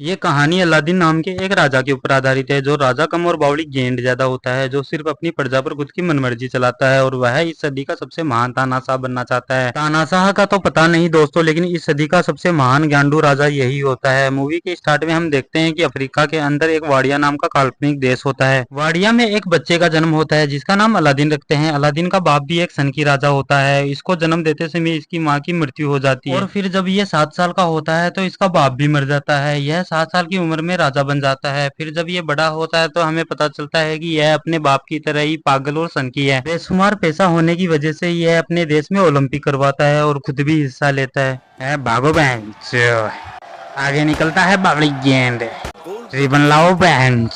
ये कहानी अलादीन नाम के एक राजा के ऊपर आधारित है। जो राजा कम और बावली गेंड ज्यादा होता है, जो सिर्फ अपनी प्रजा पर खुद की मनमर्जी चलाता है और वह इस सदी का सबसे महान तानाशाह बनना चाहता है। तानाशाह का तो पता नहीं दोस्तों, लेकिन इस सदी का सबसे महान गांडू राजा यही होता है। मूवी के स्टार्ट में हम देखते हैं कि अफ्रीका के अंदर एक वाडिया नाम का काल्पनिक देश होता है। वाडिया में एक बच्चे का जन्म होता है जिसका नाम अलादीन रखते हैं। अलादीन का बाप भी एक सन की राजा होता है। इसको जन्म देते समय इसकी माँ की मृत्यु हो जाती है और फिर जब ये 7 साल का होता है तो इसका बाप भी मर जाता है। यह 7 साल की उम्र में राजा बन जाता है। फिर जब ये बड़ा होता है तो हमें पता चलता है कि यह अपने बाप की तरह ही पागल और सनकी है। बेशुमार पैसा होने की वजह से यह अपने देश में ओलंपिक करवाता है और खुद भी हिस्सा लेता है। भागो बहन, आगे निकलता है बावली गेंद, रिबन लाओ बहन।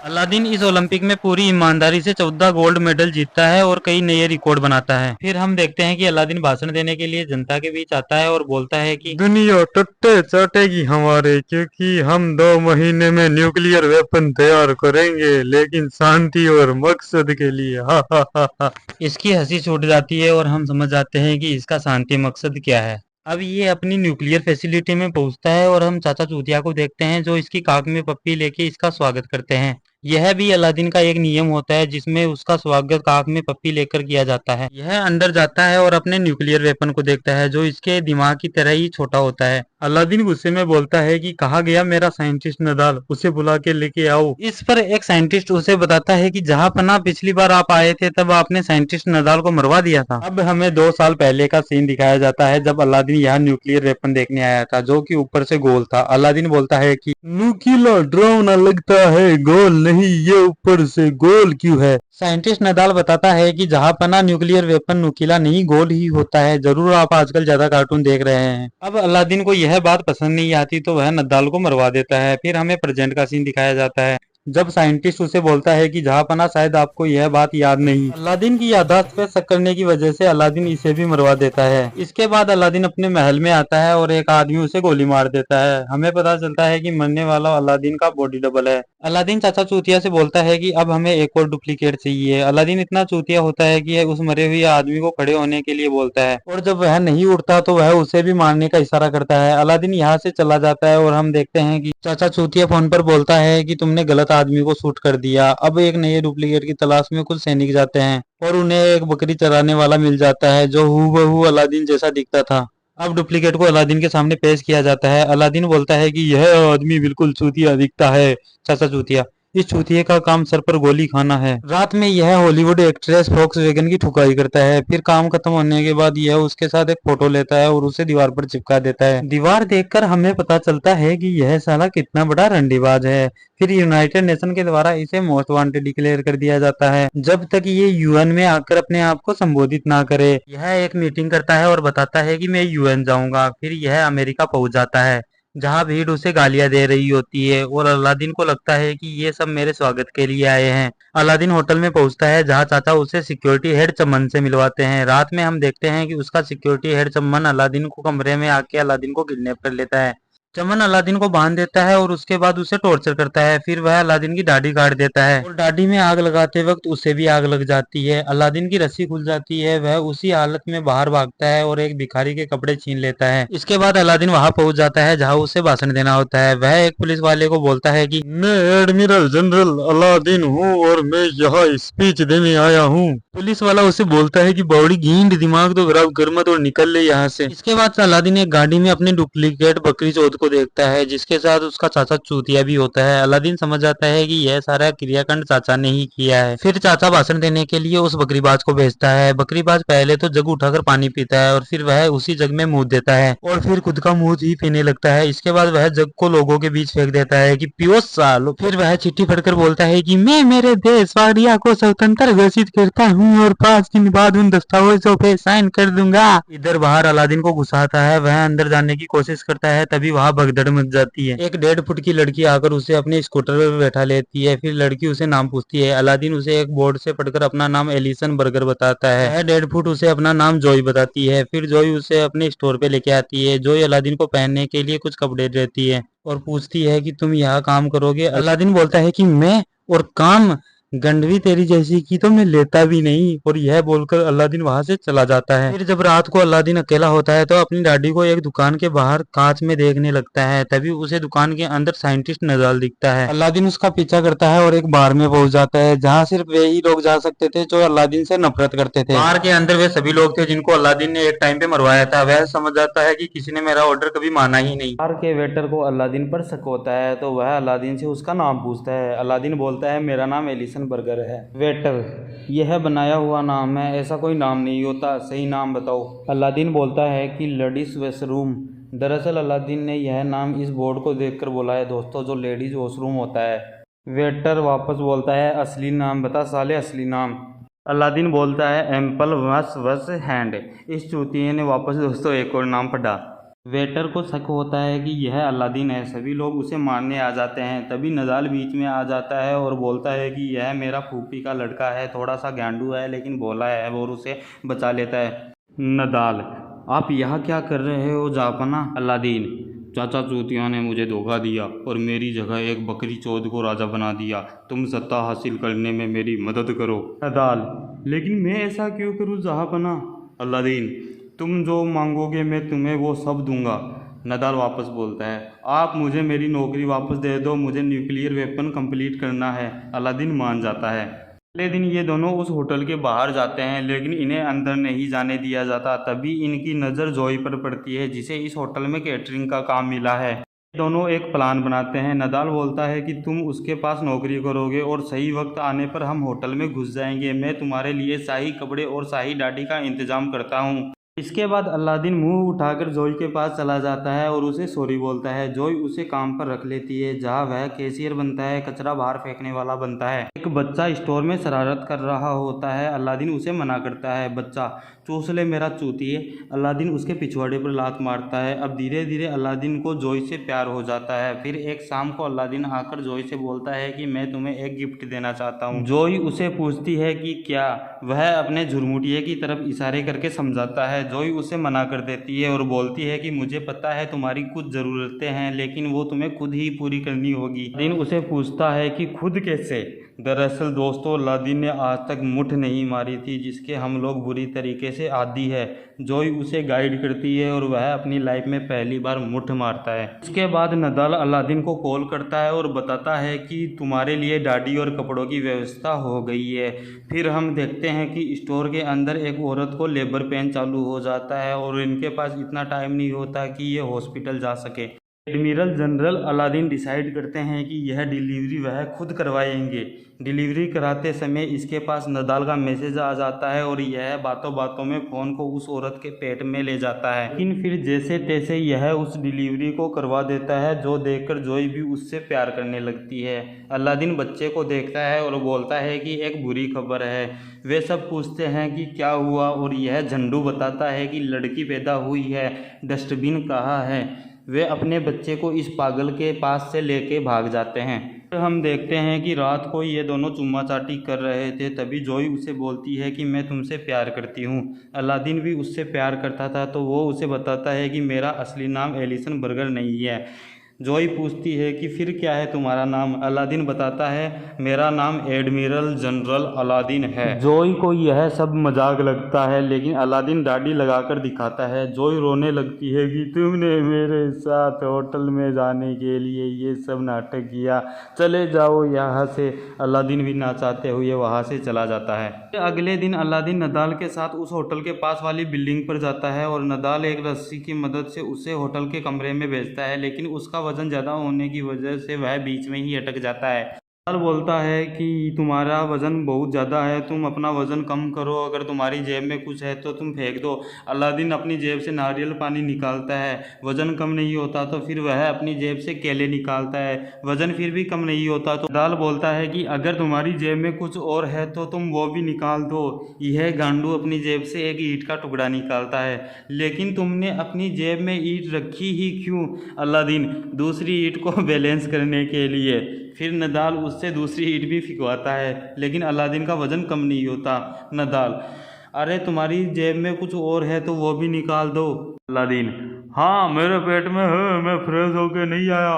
अलादीन इस ओलंपिक में पूरी ईमानदारी से 14 गोल्ड मेडल जीतता है और कई नए रिकॉर्ड बनाता है। फिर हम देखते हैं कि अलादीन भाषण देने के लिए जनता के बीच आता है और बोलता है कि दुनिया टट्टे चाटेगी हमारे, क्योंकि हम 2 महीने में न्यूक्लियर वेपन तैयार करेंगे, लेकिन शांति और मकसद के लिए। हा हा हा हा। इसकी हंसी छूट जाती है और हम समझ जाते हैं कि इसका शांति मकसद क्या है। अब ये अपनी न्यूक्लियर फैसिलिटी में पहुंचता है और हम चाचा चूतिया को देखते हैं जो इसकी काख में पप्पी लेके इसका स्वागत करते हैं। यह भी अलादीन का एक नियम होता है जिसमें उसका स्वागत काख में पप्पी लेकर किया जाता है। यह अंदर जाता है और अपने न्यूक्लियर वेपन को देखता है जो इसके दिमाग की तरह ही छोटा होता है। अलादीन गुस्से में बोलता है कि कहा गया मेरा साइंटिस्ट नदाल, उसे बुला के लेके आओ। इस पर एक साइंटिस्ट उसे बताता है कि जहां पना पिछली बार आप आए थे तब आपने साइंटिस्ट नदाल को मरवा दिया था। अब हमें 2 साल पहले का सीन दिखाया जाता है जब अलादीन यहाँ न्यूक्लियर वेपन देखने आया था जो कि ऊपर से गोल था। अलादीन बोलता है कि नुकीला डरावना लगता है, गोल नहीं, ये ऊपर से गोल क्यों है? साइंटिस्ट नदाल बताता है कि जहां पना न्यूक्लियर वेपन नुकीला नहीं गोल ही होता है। जरूर आप आजकल ज्यादा कार्टून देख रहे हैं। अब अलादीन को यह बात पसंद नहीं आती तो वह नदाल को मरवा देता है। फिर हमें प्रेजेंट का सीन दिखाया जाता है जब साइंटिस्ट उसे बोलता है कि जहां पना शायद आपको यह बात याद नहीं। अलादीन की याददाश्त पे शक करने की वजह से अलादीन इसे भी मरवा देता है। इसके बाद अलादीन अपने महल में आता है और एक आदमी उसे गोली मार देता है। हमें पता चलता है कि मरने वाला अलादीन का बॉडी डबल है। अलादीन चाचा चूतिया से बोलता है कि अब हमें एक और डुप्लीकेट चाहिए। अलादीन इतना चूतिया होता है कि उस मरे हुए आदमी को खड़े होने के लिए बोलता है और जब वह नहीं उठता तो वह उसे भी मारने का इशारा करता है। अलादीन यहाँ से चला जाता है और हम देखते हैं कि चाचा चूतिया फोन पर बोलता है कि तुमने गलत आदमी को शूट कर दिया। अब एक नए डुप्लीकेट की तलाश में कुछ सैनिक जाते हैं और उन्हें एक बकरी चराने वाला मिल जाता है जो हूबहू अलादीन जैसा दिखता था। अब डुप्लीकेट को अलादीन के सामने पेश किया जाता है। अलादीन बोलता है कि यह आदमी बिल्कुल चूतिया दिखता है चाचा चूतिया, इस चूतिये का काम सर पर गोली खाना है। रात में यह हॉलीवुड एक्ट्रेस फॉक्सवैगन की ठुकाई करता है। फिर काम खत्म होने के बाद यह उसके साथ एक फोटो लेता है और उसे दीवार पर चिपका देता है। दीवार देखकर हमें पता चलता है कि यह साला कितना बड़ा रंडीबाज है। फिर यूनाइटेड नेशन के द्वारा इसे मोस्ट वांटेड डिक्लेयर कर दिया जाता है जब तक ये यूएन में आकर अपने आप को संबोधित ना करे। यह एक मीटिंग करता है और बताता है कि मैं यूएन जाऊंगा। फिर यह अमेरिका पहुंच जाता है जहां भीड़ उसे गालियां दे रही होती है और अलादीन को लगता है कि ये सब मेरे स्वागत के लिए आए हैं। अलादीन होटल में पहुंचता है जहां चाचा उसे सिक्योरिटी हेड चमन से मिलवाते हैं। रात में हम देखते हैं कि उसका सिक्योरिटी हेड चमन अलादीन को कमरे में आके अलादीन को किडनैप कर लेता है। चमन अलादीन को बांध देता है और उसके बाद उसे टॉर्चर करता है। फिर वह अलादीन की दाढ़ी काट देता है और दाढ़ी में आग लगाते वक्त उसे भी आग लग जाती है। अलादीन की रस्सी खुल जाती है। वह उसी हालत में बाहर भागता है और एक भिखारी के कपड़े छीन लेता है। इसके बाद अलादीन वहां पहुंच जाता है जहां उसे भाषण देना होता है। वह एक पुलिस वाले को बोलता है कि मैं एडमिरल जनरल अलादीन हूँ और मैं यहाँ स्पीच देने आया हूँ। पुलिस वाला उसे बोलता है कि बॉडी गेंद दिमाग तो खराब कर मत और निकल ले यहाँ से। इसके बाद अलादीन एक गाड़ी में अपनी डुप्लीकेट बकरी चौथ को देखता है जिसके साथ उसका चाचा चूतिया भी होता है। अलादीन समझ जाता है कि यह सारा क्रियाकांड चाचा ने ही किया है। फिर चाचा भाषण देने के लिए उस बकरीबाज को भेजता है। बकरीबाज पहले तो जग उठाकर पानी पीता है और फिर वह उसी जग में मुंह देता है और फिर खुद का मुंह ही पीने लगता है। इसके बाद वह जग को लोगों के बीच फेंक देता है कि पियो सालो। फिर वह चिट्ठी पढ़कर बोलता है कि मैं मेरे देश वाडिया को स्वतंत्र घोषित करता हूँ और 5 दिन बाद उन दस्तावेजों पे साइन कर दूंगा। इधर बाहर अलादीन को गुस्सा आता है। वह अंदर जाने की कोशिश करता है तभी वहां भगदड़ मच जाती है। एक 1.5 फुट की लड़की आकर उसे अपने स्कूटर पर बैठा लेती है। फिर लड़की उसे नाम पूछती है। अलादीन उसे एक बोर्ड से पढ़कर अपना नाम एलिसन बर्गर बताता है। वह 1.5 फुट उसे अपना नाम जॉय बताती है। फिर जॉय उसे अपने स्टोर पे लेके आती है। जॉय अलादीन को पहनने के लिए कुछ कपड़े देती है। और पूछती है कि तुम यहाँ काम करोगे। अलादीन बोलता है कि मैं और काम, गंडवी तेरी जैसी की तो मैं लेता भी नहीं। और यह बोलकर अलादीन वहां से चला जाता है। फिर जब रात को अलादीन अकेला होता है तो अपनी दादी को एक दुकान के बाहर कांच में देखने लगता है। तभी उसे दुकान के अंदर साइंटिस्ट नदाल दिखता है। अलादीन उसका पीछा करता है और एक बार में पहुंच जाता है जहाँ सिर्फ वे ही लोग जा सकते थे जो अलादीन से नफरत करते थे। बार के अंदर वे सभी लोग थे जिनको अलादीन ने एक टाइम पे मरवाया था। वह समझ जाता है कि किसी ने मेरा ऑर्डर कभी माना ही नहीं। बार के वेटर को अलादीन पर शक होता है तो वह अलादीन से उसका नाम पूछता है। अलादीन बोलता है मेरा नाम एलिसन बर्गर है। वेटर, यह बनाया हुआ नाम है, ऐसा कोई नाम नहीं होता, सही नाम बताओ। अलादीन बोलता है कि लेडीज वॉशरूम। दरअसल अलादीन ने यह नाम इस बोर्ड को देखकर बोला है दोस्तों, जो लेडीज वॉशरूम होता है। वेटर वापस बोलता है असली नाम बता साले, असली नाम। अलादीन बोलता है एम्पल वस हैंड। इस चूतिए ने वापस दोस्तों एक और नाम पढ़ा। वेटर को शक होता है कि यह अलादीन है। सभी लोग उसे मारने आ जाते हैं। तभी नदाल बीच में आ जाता है और बोलता है कि यह मेरा फूफी का लड़का है, थोड़ा सा गांडू है लेकिन भोला है, और उसे बचा लेता है। नदाल, आप यहाँ क्या कर रहे हो जापना? अलादीन, चाचा चूतिया ने मुझे धोखा दिया और मेरी जगह एक बकरी चौध को राजा बना दिया। तुम सत्ता हासिल करने में मेरी मदद करो। नदाल, लेकिन मैं ऐसा क्यों करूँ जहाँपना? अलादीन, तुम जो मांगोगे मैं तुम्हें वो सब दूंगा। नदाल वापस बोलता है आप मुझे मेरी नौकरी वापस दे दो, मुझे न्यूक्लियर वेपन कंप्लीट करना है। अलादीन मान जाता है। अगले दिन ये दोनों उस होटल के बाहर जाते हैं लेकिन इन्हें अंदर नहीं जाने दिया जाता। तभी इनकी नज़र जोई पर पड़ती है जिसे इस होटल में कैटरिंग का काम मिला है। दोनों एक प्लान बनाते हैं। नदाल बोलता है कि तुम उसके पास नौकरी करोगे और सही वक्त आने पर हम होटल में घुस जाएंगे। मैं तुम्हारे लिए शाही कपड़े और शाही दाढ़ी का इंतजाम करता हूँ। इसके बाद अलादीन मुंह उठाकर जोई के पास चला जाता है और उसे सॉरी बोलता है। जोई उसे काम पर रख लेती है जहाँ वह कैशियर बनता है, कचरा बाहर फेंकने वाला बनता है। एक बच्चा स्टोर में शरारत कर रहा होता है। अलादीन उसे मना करता है, बच्चा चूस ले मेरा चूतिए। अलादीन उसके पिछवाड़े पर लात मारता है। अब धीरे धीरे अलादीन को जोई से प्यार हो जाता है। फिर एक शाम को अलादीन आकर जोई से बोलता है कि मैं तुम्हें एक गिफ्ट देना चाहता हूँ। जोई उसे पूछती है कि क्या? वह अपने झुरमुटिये की तरफ इशारे करके समझाता है। जोई उसे मना कर देती है और बोलती है कि मुझे पता है तुम्हारी कुछ ज़रूरतें हैं लेकिन वो तुम्हें खुद ही पूरी करनी होगी। अलादीन उसे पूछता है कि खुद कैसे? दरअसल दोस्तों, अलादीन ने आज तक मुठ नहीं मारी थी जिसके हम लोग बुरी तरीके से आदी है। जोई उसे गाइड करती है और वह अपनी लाइफ में पहली बार मुठ मारता है। इसके बाद नदाल अलादीन को कॉल करता है और बताता है कि तुम्हारे लिए दाढ़ी और कपड़ों की व्यवस्था हो गई है। फिर हम देखते हैं कि स्टोर के अंदर एक औरत को लेबर पेन चालू हो जाता है और इनके पास इतना टाइम नहीं होता कि ये हॉस्पिटल जा सके। एडमिरल जनरल अलादीन डिसाइड करते हैं कि यह डिलीवरी वह खुद करवाएंगे। डिलीवरी कराते समय इसके पास नदाल का मैसेज आ जाता है और यह बातों बातों में फ़ोन को उस औरत के पेट में ले जाता है। लेकिन फिर जैसे तैसे यह उस डिलीवरी को करवा देता है जो देखकर जोई भी उससे प्यार करने लगती है। अलादीन बच्चे को देखता है और बोलता है कि एक बुरी खबर है। वे सब पूछते हैं कि क्या हुआ और यह झंडू बताता है कि लड़की पैदा हुई है। डस्टबिन कहाँ है? वे अपने बच्चे को इस पागल के पास से लेके भाग जाते हैं। फिर हम देखते हैं कि रात को ये दोनों चुम्मा चाटी कर रहे थे। तभी जोई उसे बोलती है कि मैं तुमसे प्यार करती हूँ। अलादीन भी उससे प्यार करता था तो वो उसे बताता है कि मेरा असली नाम एलिसन बर्गर नहीं है। जोई पूछती है कि फिर क्या है तुम्हारा नाम? अलादीन बताता है मेरा नाम एडमिरल जनरल अलादीन है। जोई को यह सब मजाक लगता है लेकिन अलादीन दाढ़ी लगाकर दिखाता है। जोई रोने लगती है कि तुमने मेरे साथ होटल में जाने के लिए ये सब नाटक किया, चले जाओ यहाँ से। अलादीन भी ना चाहते हुए वहाँ से चला जाता है। अगले दिन अलादीन नदाल के साथ उस होटल के पास वाली बिल्डिंग पर जाता है और नदाल एक रस्सी की मदद से उसे होटल के कमरे में भेजता है लेकिन उसका वजन ज़्यादा होने की वजह से वह बीच में ही अटक जाता है। नदाल बोलता है कि तुम्हारा वज़न बहुत ज़्यादा है, तुम अपना वज़न कम करो, अगर तुम्हारी जेब में कुछ है तो तुम फेंक दो। अलादीन अपनी जेब से नारियल पानी निकालता है। वज़न कम नहीं होता तो फिर वह अपनी जेब से केले निकालता है। वज़न फिर भी कम नहीं होता तो नदाल बोलता है कि अगर तुम्हारी जेब में कुछ और है तो तुम वो भी निकाल दो। यह गांडू अपनी जेब से एक ईंट का टुकड़ा निकालता है। लेकिन तुमने अपनी जेब में ईंट रखी ही क्यों? अलादीन, दूसरी ईंट को बैलेंस करने के लिए। फिर नदाल उससे दूसरी ईंट भी फिकवाता है लेकिन अलादीन का वज़न कम नहीं होता। नदाल, अरे तुम्हारी जेब में कुछ और है तो वो भी निकाल दो। अलादीन, हाँ मेरे पेट में है, मैं फ्रेश होके नहीं आया।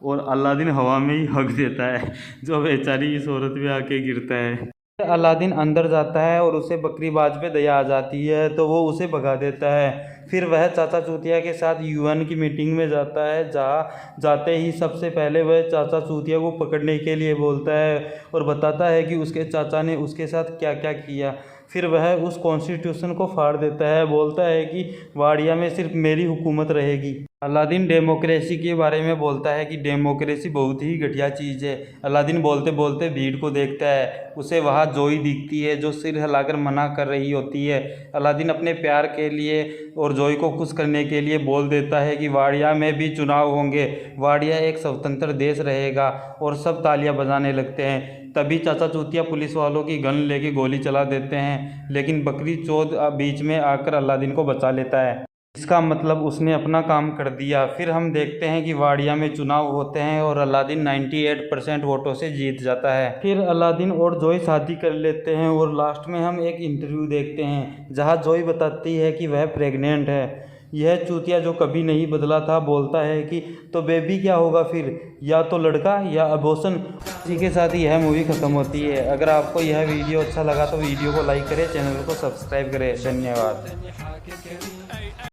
और अलादीन हवा में ही हक देता है, जो बेचारी इस औरत पे आके गिरता है। अलादीन अंदर जाता है और उसे बकरीबाज पे दया आ जाती है, तो वो उसे भगा देता है। फिर वह चाचा चूतिया के साथ यूएन की मीटिंग में जाता है, जहाँ जाते ही सबसे पहले वह चाचा चूतिया को पकड़ने के लिए बोलता है और बताता है कि उसके चाचा ने उसके साथ क्या क्या किया। फिर वह उस कॉन्स्टिट्यूशन को फाड़ देता है, बोलता है कि वाडिया में सिर्फ मेरी हुकूमत रहेगी। अलादीन डेमोक्रेसी के बारे में बोलता है कि डेमोक्रेसी बहुत ही घटिया चीज़ है। अलादीन बोलते बोलते भीड़ को देखता है, उसे वहाँ जोई दिखती है जो सिर हिलाकर मना कर रही होती है। अलादीन अपने प्यार के लिए और जोई को खुश करने के लिए बोल देता है कि वाडिया में भी चुनाव होंगे, वाडिया एक स्वतंत्र देश रहेगा, और सब तालियां बजाने लगते हैं। तभी चाचा चूतिया पुलिस वालों की गन लेके गोली चला देते हैं, लेकिन बकरी चौध बीच में आकर अलादीन को बचा लेता है। इसका मतलब उसने अपना काम कर दिया। फिर हम देखते हैं कि वाडिया में चुनाव होते हैं और अलादीन 98% वोटों से जीत जाता है। फिर अलादीन और जोई शादी कर लेते हैं और लास्ट में हम एक इंटरव्यू देखते हैं जहां जोई बताती है कि वह प्रेग्नेंट है। यह चूतिया जो कभी नहीं बदला था बोलता है कि तो बेबी क्या होगा फिर, या तो लड़का या अबॉर्शन। इसी के साथ ही यह मूवी ख़त्म होती है। अगर आपको यह वीडियो अच्छा लगा तो वीडियो को लाइक करें, चैनल को सब्सक्राइब करें। धन्यवाद।